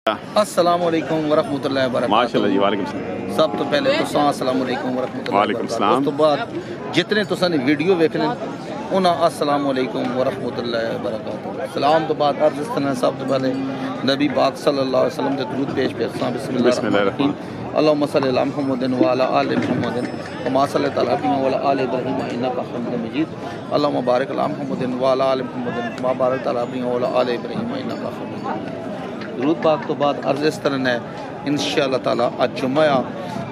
अस्सलामुअलैकुम वरहमतुल्लाहि वबरकातुहू। माशाल्लाह जी, वालेकुम सलाम। सब तो पहले तो अस्सलामुअलैकुम वरहमतुल्लाहि वालेकुम वबरकातुहू। सलाम। उस तो बाद जितने तुसां ने वीडियो वेखने उन्हें अस्सलामुअलैकुम वरहमतुल्लाहि वबरकातुहू। सलाम तो बाद अर्ज़ इस तरह सब तो पहले नबी पाक सल्लल्लाहु अलैहि वसल्लम दे दुरूद पेश करसां। बिस्मिल्लाहिर्रहमानिर्रहीम। अल्लाहुम्मा सल्लि अला मुहम्मदिन व अला आलि मुहम्मदिन कमा सल्लैता अला इब्राहीम व अला आलि इब्राहीम इन्नका हमीदुम मजीद। अल्लाहुम्मा बारिक अला मुहम्मदिन व अला आलि मुहम्मदिन कमा बारकता अला इब्राहीम व अला आलि इब्राहीम इन्नका हमीदुम मजीद। दुरूद पाक तो बाद अर्ज़ इस तरह है इंशाअल्लाह ताला अज जुम्मा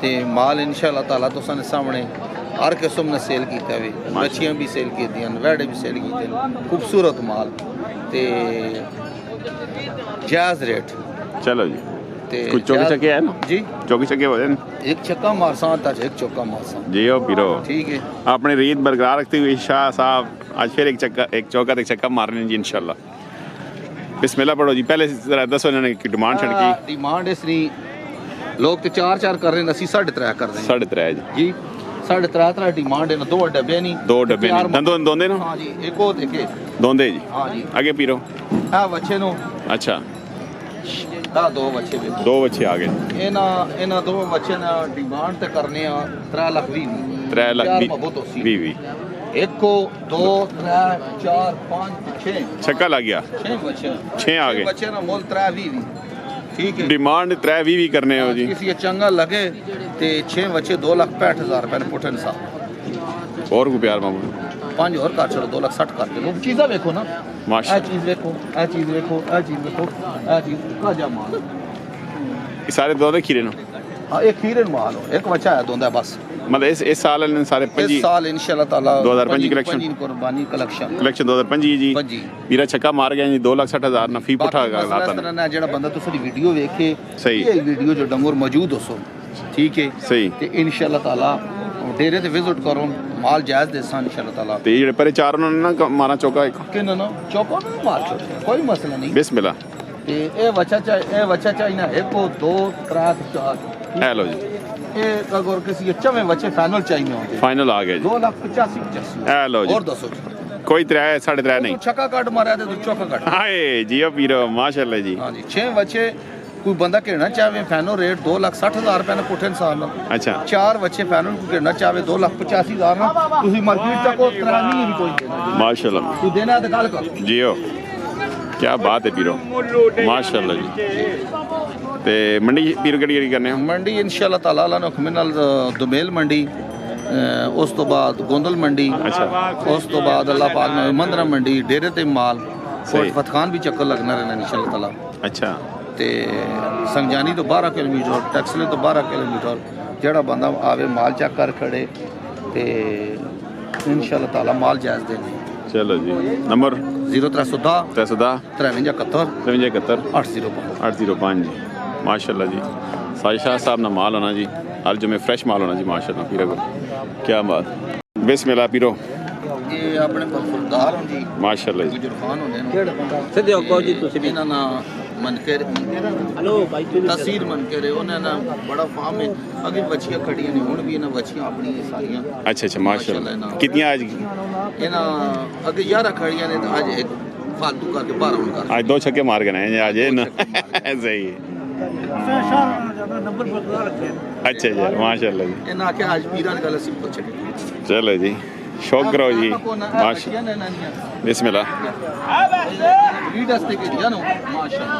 ते माल इंशाअल्लाह ताला तुसां दे सामने हर किस्म ने सेल किया वे। मच्छियाँ भी सेल की वैड़े भी सेल किए खूबसूरत माल ते जायज़ रेट। चलो जी, ते कुछ चौकी चक्के है ना जी, चौकी चक्के हो जाए एक चक्का मारसा तज एक चौका मारसा। जी ओ पीरो, ठीक है। अपनी रीत बरकरार रखते हुए शाह साहब आज फिर एक चौका एक चक्का मारने जी इंशाल्लाह। बिस्मिल्लाह पढ़ो जी। पहले जरा दसो इन्होंने की डिमांड छड़की। डिमांड इसनी लोग तो 4-4 कर रहे हैं, असी 3.5 कर रहे हैं। 3.5 जी, 3.5 डिमांड है ना। 2 डब्बे नहीं, 2 डब्बे नहीं दोंदे ना। हाँ जी, एक और देखे दोंदे जी। हाँ जी। आगे पीरो। हाँ बच्चे नो। अच्छा, हाँ 2 बच्चे भी 2 बच्चे आ गए। इन्ह 2 बच्चे ना डिमांड ते करने 3 लाख 3 लाख 20 एक को 2 3 4 5 6 छक्का लग गया। 6 बच्चे 6 आ गए। बच्चे ना मोल 3 ठीक है। डिमांड 3 करने हो जी। किसी चंगा लगे ते 6 बच्चे 2,65,000 रुपए पुटन साहब और को प्यार मामू 5 और काट चलो 2,60,000 करके लो। चीज़ा देखो ना, माशा चीज़ देखो, चीज़ देखो, चीज़ देखो, चीज़ का जा माल। ये सारे दो खीरे ना। हाँ एक खीरे माल हो, एक बच्चा है दोंदा बस। मतलब इस साल ने सारे इस साल इंशाल्लाह ताला 2025 कलेक्शन कुर्बानी कलेक्शन 2025 जी। पंजी मेरा छक्का मार गया जी 2,60,000 ना फी पुठा लाता ना जेड़ा बंदा तुसी वीडियो वेखे सही ये वीडियो जो डंगोर मौजूद हो ठीक है सही ते इंशाल्लाह ताला डेरे ते विजिट करो माल जायज देसा इंशाल्लाह ताला। ते जेड़े परे चार उन्होंने ना मारा चौका एक किन ना चौको ना मार छोड़ कोई मसला नहीं। बिस्मिल्लाह। ते ए बच्चा चाहिए ना 1 2 3 4 हेलो जी। एक अगर किसी अच्छे में बच्चे फाइनल चाहिए होंगे फाइनल आ गए जी 2,85,000। हेलो जी। और दसो कोई 3 3.5 नहीं छक्का काट मारा तो चौका काट। हाय जियो पीरो माशाल्लाह जी। हाँ जी 6 बच्चे कोई बंदा कहना चाहे फाइनल रेट 2,60,000 रुपए ने पुठे इंसान। अच्छा 4 बच्चे फाइनल को कहना चाहे 2,85,000 ना तुसी मार्केट तक को 3 नहीं भी कोई माशाल्लाह तू देना है तो गल कर जियो। क्या बात है पीरो माशाल्लाह जी। ते मंडी पीरो केड़ी करने हो? मंडी इंशाल्लाह ताला अल्लाह ने हुक्म नाल दुमेल मंडी उस तो बाद गोंदल मंडी। अच्छा उस तो बाद अल्लाह पाक ने मंदरा मंडी डेरे ते माल सही। फतखान भी चक्कर लगना रहना इंशाल्लाह ताला। अच्छा ते संगजानी तो 12 किलोमीटर टैक्सले तो 12 किलोमीटर जेड़ा बंदा आवे माल चेक कर खड़े ते इंशाल्लाह ताला माल जायज़ देने। चलो जी। नंबर 0310 310 53 71 805 805 जी। माशाल्लाह जी। शाह साहब ना माल होना जी हर जुमे फ्रेश माल होना जी माशाल्लाह पीरो को। क्या बात। बिस्मिल्लाह पीरो। ये अपने सरदार हैं जी माशाल्लाह जी। गुजर खान होने सीधे को जी तुसी भी ना मन के हेलो भाई तस्वीर मन के उन्हें ना बड़ा फार्म है अगे बच्चियां खड़ियां ने हुन भी ना बच्चियां अपनी सारियां। अच्छा माशाल्लाह। कितनी आज ये ना अगे 11 खड़ियां ने आज एक फालतू करके 12 उन कर आज 2 छक्के मार के आए आज ना सही है। नंबर बरकरार रखे। अच्छा जी माशाल्लाह जी। ये ना के आज पीरान गल सी पूछ चलो जी शौक करो जी माशाल्लाह। बिस्मिल्लाह। रीडर्स के दिया नो माशाल्लाह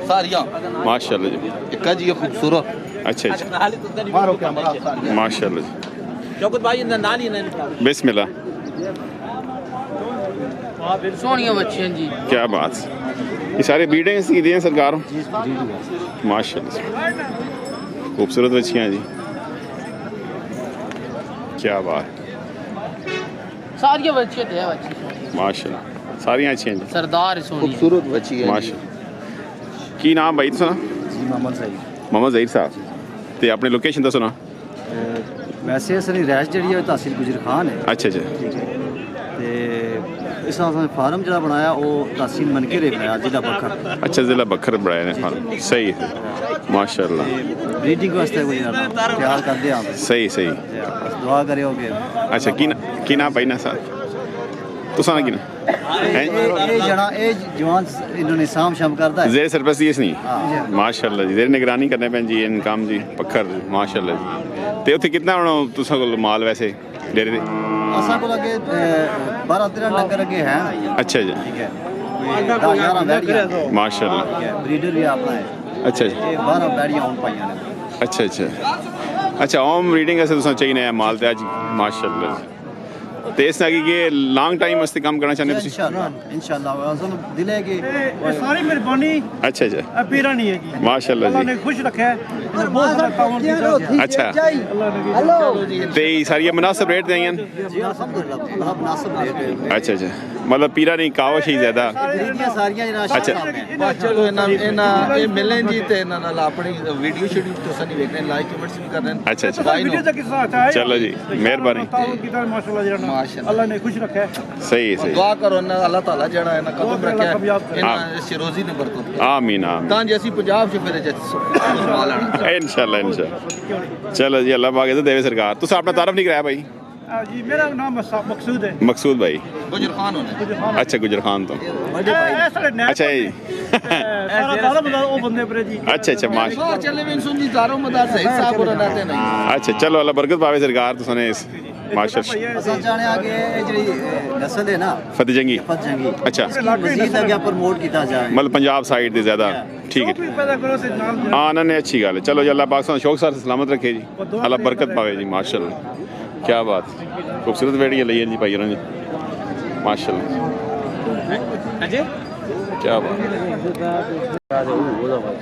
सारियां माशाल्लाह जी। एक जी ये खूबसूरत। अच्छा अच्छा मारो कैमरा सारियां माशाल्लाह जी। शौकत भाई नानी ने बिस्मिल्लाह। सोनिया बच्चियां जी। क्या बात। ये सारे बीड़े सीधे हैं सरकार माशाल्लाह। खूबसूरत बच्चियाँ जी। क्या बात। सारियां बच्चियां थे बच्ची माशाल्लाह सारियां अच्छी हैं जी। सरदार खूबसूरत बच्ची है माशाल्लाह। की नाम भाई तुसा? जी मोहम्मद सईद। मोहम्मद ज़हीर साहब ते अपनी लोकेशन दसो ना। वैसे असली रैश जी है तहसील गुजर खान है। अच्छा अच्छा ठीक है ते इस फार्म जो बनाया वो तहसील मनकेरे बनाया जिला बखर। अच्छा जिला बखर बनाया ने फार्म सही है माशाल्लाह। ब्रीडिंग वास्ते कोई ख्याल कर दिया सही सही दुआ करोगे। अच्छा की ना भाई ना साहब तुसा ना की ना ये जड़ा ये जवान इन्होंने शाम शाम करता है जेर सरपरस्ती इस नहीं हाँ। माशाल्लाह जी जेर निगरानी करने पैन जी इन काम जी पक्खर माशाल्लाह जी ते उत्थे कितना ਹੁਣ ਤੁਸਾਂ ਕੋਲ ਮਾਲ ਵੈਸੇ ਡੇਰੇ ਦੇ असा को लगे 12-13 डंगर अगे है अच्छा जी ठीक है 10-11 बैठियां माशाल्लाह ब्रीडर भी अपना है अच्छा जी ये 12 बैठियां उन पाइयां ने अच्छा अच्छा अच्छा ओम रीडिंग ऐसे तुसां चाहिए नया माल ते आज माशाल्लाह जी ਤੇ ਇਸ ਨਾਲ ਕਿ ਲੌਂਗ ਟਾਈਮ ਵਾਸਤੇ ਕੰਮ ਕਰਨਾ ਚਾਹੁੰਦੇ ਤੁਸੀਂ इंशाल्लाह असन दिले के ਇਹ ਸਾਰੀ ਮਿਹਰਬਾਨੀ ਅੱਛਾ ਅੱਛਾ ਪੀਰਾਂ ਨਹੀਂ ਹੈਗੀ ਮਾਸ਼ਾਅੱਲਾ ਅੱਲਾ ਜੀ ਨੇ ਖੁਸ਼ ਰੱਖਿਆ ਹੈ ਇਹਨੇ ਬਹੁਤ ਸਾਰਾ ਕੰਮ ਕੀਤਾ ਅੱਛਾ ਅੱਲਾ ਨੇ ਤੇ ਸਾਰੀਆਂ ਮੁਨਾਸਬ ਰੇਟ ਤੇ ਆਈਆਂ जी अल्हम्दुलिल्लाह बड़ा मुनासिब रेट है ਅੱਛਾ ਅੱਛਾ ਮਤਲਬ ਪੀਰਾ ਨਹੀਂ ਕਾਵਸ਼ ਹੀ ਜ਼ਿਆਦਾ खरीदियां सारियां इना अच्छा। ਬਸ ਚਲੋ ਇਹਨਾਂ ਇਹ ਮਿਲਣ ਜੀ ਤੇ ਇਹਨਾਂ ਨਾਲ ਆਪਣੀ ਵੀਡੀਓ ਸ਼ੂਟਿੰਗ ਤੁਸੀਂ ਨਹੀਂ ਵੇਖਣੇ ਲਾਈਕ ਕਮੈਂਟਸ ਵੀ ਕਰਦੇ ਨੇ ਅੱਛਾ ਅੱਛਾ ਭਾਈ ਵੀਡੀਓ ਨੂੰ ਦਾ ਕਿੱਸਾ ਆਇਆ ਹੈ ਚਲੋ ਜੀ, ਮਿਹਰਬਾਨੀ। ਤਾਉਨ ਕੀਤਾ ਮਾਸ਼ਾਅੱਲਾ ਜਿਹੜਾ ਮਾਸ਼ਾਅੱਲਾ। ਅੱਲਾ ਨੇ ਖੁਸ਼ ਰੱਖਿਆ ਹੈ ਸਹੀ ਹੈ ਸਹੀ ਦੁਆ ਕਰੋ ਨਾ ਅੱਲਾਹ ਤਾਲਾ ਜਿਹੜਾ ਇਹਨਾਂ ਕਦਮ ਬਹੁਤ ਰੱਖਿਆ ਕਾਮਯਾਬ ਕਰੇ। ਇਹਨਾਂ ਸ਼ਿਰੋਜ਼ੀ ਨੇ ਬਰਕਤ ਆਮੀਨ ਆਮੀਨ ਤਾਂ ਜੇ ਅਸੀਂ ਪੰਜਾਬ 'ਚ ਫਿਰ ਮਾਲ ਆਣਾ ਇਨਸ਼ਾਅੱਲਾ ਇਨਸ਼ਾਅੱਲਾ ਚਲੋ ਜੀ ਅੱਲਾਹ ਪਾਕ ਦੇਵੇ ਸਰਕਾਰ ਤੁਸੀਂ ਆਪਣਾ ਤਾਰਫ ਨਹੀਂ ਕਰਾਇਆ ਭਾਈ ਜੀ ਮੇਰਾ ਨਾਮ ਮਕਸੂਦ ਹੈ ਮਕਸੂਦ ਭਾਈ ਗੁਜਰ ਖਾਨ ਹੋਣੇ ਅੱਛਾ ਗੁਜਰ ਖਾਨ ਤੋਂ ਇਹ ਸਾਡੇ ਨੈਟ ਅੱਛਾ ਜੀ ਸਾਰਾ ਦਾਰਾ ਮਦਾਰ ਉਹ ਬੰਦੇ ਪਰੇ ਜੀ ਅੱਛਾ ਅੱਛਾ ਮਾਸ਼ਾ ਵਾਹ ਚੱਲੇ ਵੀ ਸੁਣ ਜੀ ਜ਼ਾਰੋ ਮਦਾਰ ਸਹੀ ਸਾਹਿਬ ਉਹਨਾਂ ਨਾਤੇ ਨਹੀਂ ਅੱਛਾ ਚਲੋ ਅੱਲਾਹ ਬਰਕਤ ਪਾਵੇ ਸਰਕਾਰ ਤੁਸੀਂ ਨੇ ਇਸ ਮਾਸ਼ਾਅੱਲਾ असन चाहने आगे ये ਜਿਹੜੀ ਨਸਲ ਹੈ ਨਾ ਫਤਿਹ ਜੰਗੀ फत जंगी ਅੱਛਾ मजीद आगे प्रमोट किया जाए ਮਤਲਬ ਪੰਜਾਬ ਸਾਈਡ ਦੇ ਜ਼ਿਆਦਾ ਠੀਕ ਹੈ ਵੀ ਪੈਦਾ ਕਰੋ ਤੇ ਨਾਲ ਹਾਂ ਨਾ ਨੇ ਅੱਛੀ ਗੱਲ ਹੈ ਚਲੋ ਜੀ ਅੱਲਾਹ ਪਾਕ ਸਾਨੂੰ ਸ਼ੌਕ ਸਾਰ ਸਲਾਮਤ ਰੱਖੇ ਜੀ ਅੱਲਾਹ ਬਰਕਤ ਪਾਵੇ ਜੀ ਮਾਸ਼ਾਅੱਲਾ ਕੀ ਬਾਤ ਖੂਬਸੂਰਤ ਵੇੜੀਆਂ ਲਈਆਂ ਜੀ ਭਾਈ ਉਹਨਾਂ ਨੇ ਮਾਸ਼ਾਅੱਲਾ ਹਾਂਜੀ ਕੀ ਬਾਤ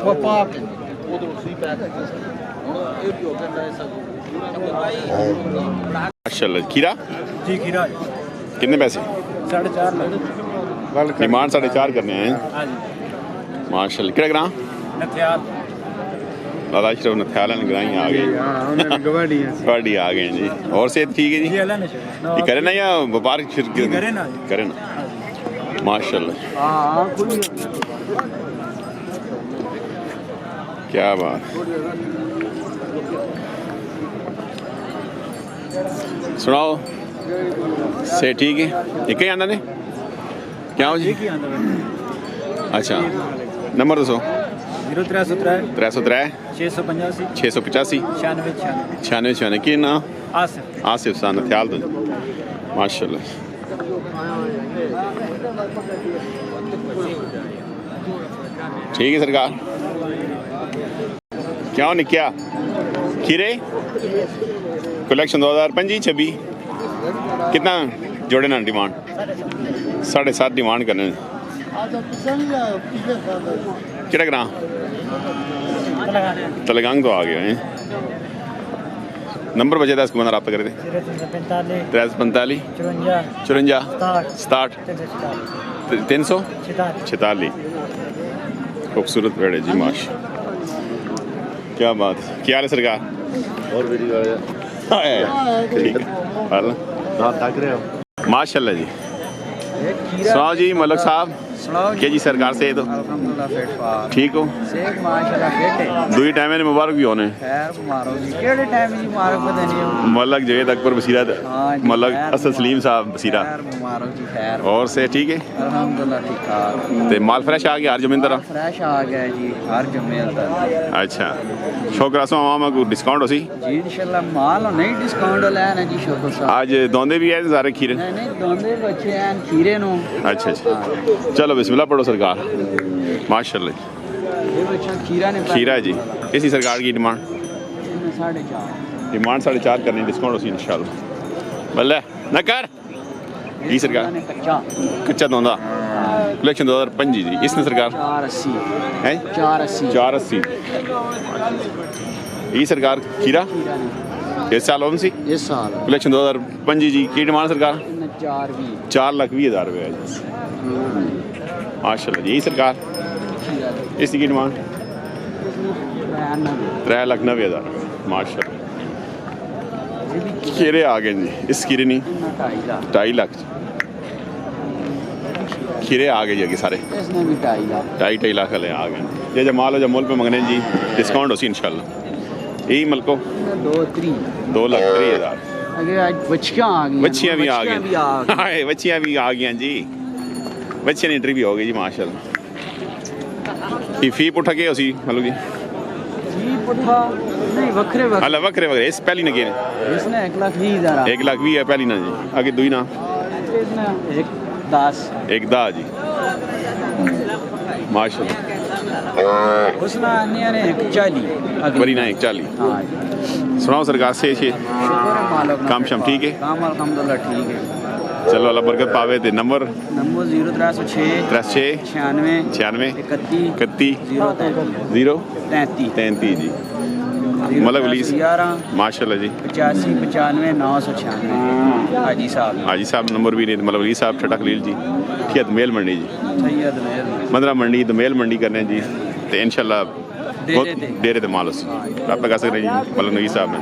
ਉਹ ਪਾਕ ਉਧਰ ਉਸੇ ਪੈਕ ਹੁਣ ਇਹ ਵੀ ਹੋ ਗਿਆ ਸਭ ਮਾਸ਼ਾਅੱਲਾ ਖੀਰਾ ਜੀ ਖੀਰਾ ਕਿੰਨੇ ਪੈਸੇ 4.5 ਲੱਖ डिमांड 4.5 करने हैं ਹਾਂਜੀ माशाल्लाह कितना ग्राम ਨਥਿਆਲ लाला अशरफ नथ्याल ग्राही आ गए गवाड़ी आ गए जी और सेहत ठीक है जी ਅੱਲਾ ਨੇ ये करे ना या व्यापार करे ना। करे ना माशाल्लाह ਹਾਂ क्या बात सुनाओ से ठीक है एक ही आना ने क्या हो जी अच्छा नंबर दसो 0303 303 685 685 96 96 की ना ਆਸਿਫ आसिफ सान ख्याल दो माशाल्लाह ठीक है सरकार क्या हो निक्या खीरे कलेक्शन 2025-26 कितना जोड़े ना डिमांड 7.5 डिमांड करने किहड़ा ग्रां तलगांग तो आ गए हैं नंबर बचे था इसको बंदा रब्ता करे 345 54 67 346 खूबसूरत पेड़ है जी माशा क्या बात क्या हाल है सरकार और वीडियो ठीक है माशाल्लाह जी सुनाओ जी मलक साहब क्या जी सरकार से तो अल्हम्दुलिल्लाह फिट फार ठीक हो शेख माशाल्लाह फिट है दुई टाइम ने मुबारक भी होने खैर मारो जी केड़े टाइम जी मारो पता नहीं मलक जवेद अकबर बसीरा हाँ जी, मलक खैर असद सलीम साहब बसीरा खैर मारो जी खैर और से ठीक है अल्हम्दुलिल्लाह ठीक ठाक ते माल फ्रेश आ गया हर जमीन तरह फ्रेश आ गया जी हर जमेल दा अच्छा शौक रसों आवाम को डिस्काउंट हो सी जी इंशाल्लाह माल नहीं डिस्काउंट लेना जी शोको साहब आज दौंदे भी है सारे खीरे नहीं नहीं दोंदे बच्चे हैं खीरे नु अच्छा अच्छा चलो बिस्मिल्लाह पढ़ो सरकार माशाल्लाह ये बच्चा खीरा ने खीरा जी इसी सरकार की डिमांड 4.5 डिमांड 4.5 करनी डिस्काउंट होसी इंशाल्लाह बल्ले न कर जी सरकार ने कच्चा कच्चा दौंदा कलेक्शन 2025 जी इसने सरकार 480 है 480 480 ये सरकार खीरा इस साल होम सी इस साल कलेक्शन 2025 जी की डिमांड सरकार 420 4,20,000 रुपये है जी माशाल्लाह जी सरकार इसी की डिमांड 3,90,000 माशाल्लाह खीरे आ गए जी इस खीरे नहीं 2.5 लाख खीरे आ गए जी अगे सारे इसने भी 2.5 लाख 2.5 लाख वाले आ गए ये जो माल हो जो मोल पे मंगने जी डिस्काउंट हो सी इंशाल्लाह यही मलको 2,30,000 अगे आज बच्चियां आ गई बच्चियां भी आ गई बच्चियां भी आ गई जी ਬੱਚੇ ਦੀ ਐਂਟਰੀ ਵੀ ਹੋ ਗਈ ਜੀ ਮਾਸ਼ਾਅੱਲਾ। ਇਹ ਫੀ ਪੁੱਠਾ ਕੇ ਅਸੀਂ ਮਤਲਬ ਜੀ जी पुठा नहीं वखरे वखरे ਹਾਲਾ ਵੱਖਰੇ ਵੱਖਰੇ ਇਸ ਪਹਿਲੀ ਨਾ ਕੀ ਨੇ इसने 1,20,000 1 ਲੱਖ 20 ਹੈ ਪਹਿਲੀ ਨਾ ਜੀ ਅੱਗੇ ਦੂਈ ਨਾ इसने 1,10 ਇੱਕ ਦਾ ਜੀ ਮਾਸ਼ਾਅੱਲਾ उसने अन्य ने 1,40 बड़ी ना 140 हाँ जी सुनाओ सरकार से शुक्र है मालिक काम शम ठीक है काम अल्हम्दुलिल्लाह ठीक है चलो अल्लाह बरकत पावे ते नंबर नंबर 0306 36 96 96 31 31 0 0 33 जी मलक वलीस 11 माशाल्लाह जी 85 95 996 हाजी साहब हाजी साहब नंबर भी नहीं मलक वली साहब छठा खलील जी खियत मेल मंडी जी सैयद मेहर मंदरा मंडी तो मेल मंडी करने जी तो इंशाल्लाह डेरे ते डेरे ते मालस आप लगा सकते हैं जी मलक नबी साहब ने